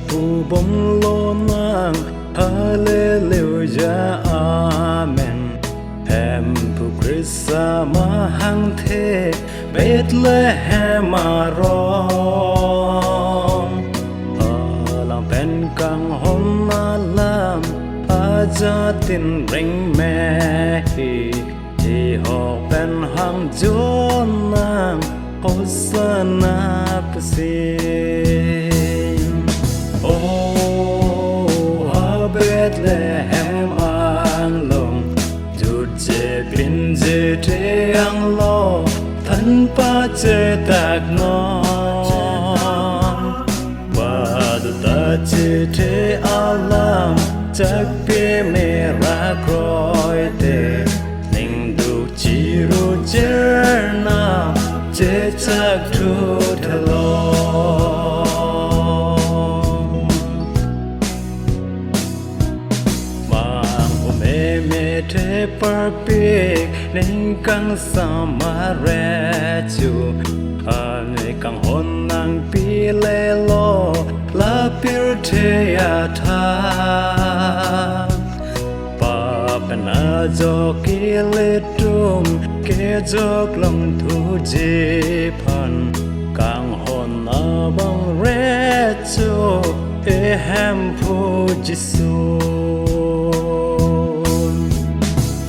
pu bom lo nang hallelujah amen em pu Krista ma hang the Bethlehem ma rom alam pen kang hon na lam aja tin ring me hi ho pen hang jon nang Hosanna Pasim Oh Bethlehem an long Jut je bin je te ang lo Thân pa je tak non Và du ta je te alam Chắc bia me ra kroi te Ning du chi ru jer nam Chế chắc thu thơ lo Mang ô mê thế par big Nên căng sa ma rè chu Nê căng hôn nàng pi lê lo La pir thế à tha Bên à cho kia lê trùm Kê chok lòng thu dê pan Càng hồn à băng rê chô Ê hèm phô jì xô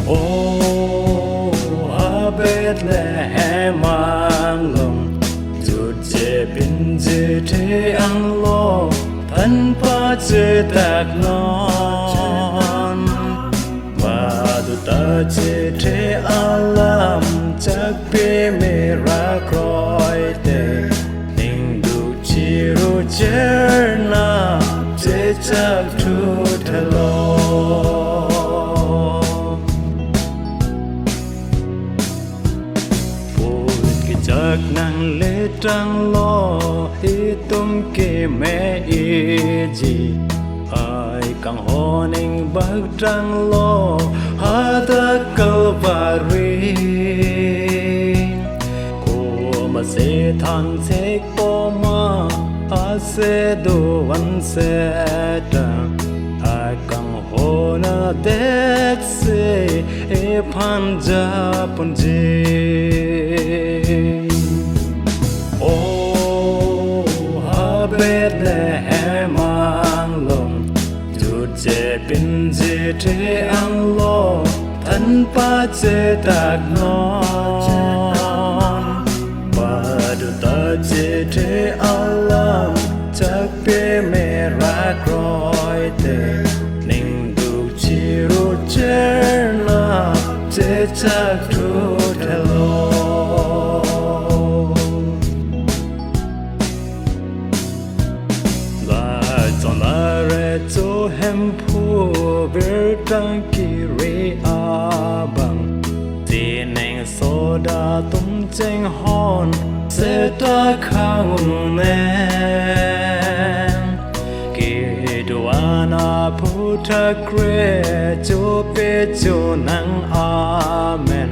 Ô à Bethlehem mang lòng Chụt dê bin dê thế ăn lo Thân pa dê tạc non Ta chế thế alam chắc bê mê ra kroi te Ninh du chi ru jer na chế chắc thu thơ lo Phút kỳ chắc năng lê trăng lo Ý tung kê mê ý gì Ai càng hò ninh bác trăng lo Hata Calvary Kuma se than se poma Ase do van se ta Ai càng hò na dek se E phan japon je Oh ha Bethlehem ang long Chế bin dê thế ăn lo Thân pa chế tạc non Và du ta chế thế alam Chắc bê mê ra kroi te Ninh du chi ru jer na Chế chắc thu thơ lo Cho hem phu ver tang ki re a bang ti neng so da tum cheng hon se ta khang nen ki do ana phu tha kre cho pe cho nang amen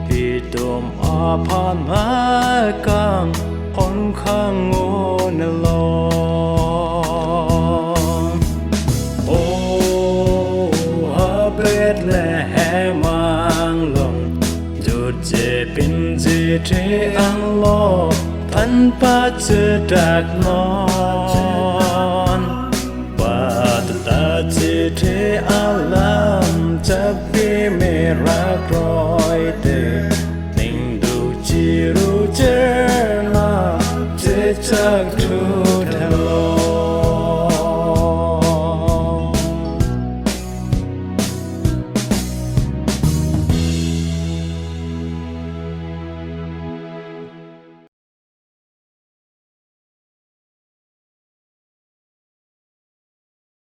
pi tum a phan ma kang hon khang ngon lo Bethlehem ang long Jut je bin je thế ang lo Thân pa chơ đạc non Và ta je thế alam Chắc bê mê ra kroi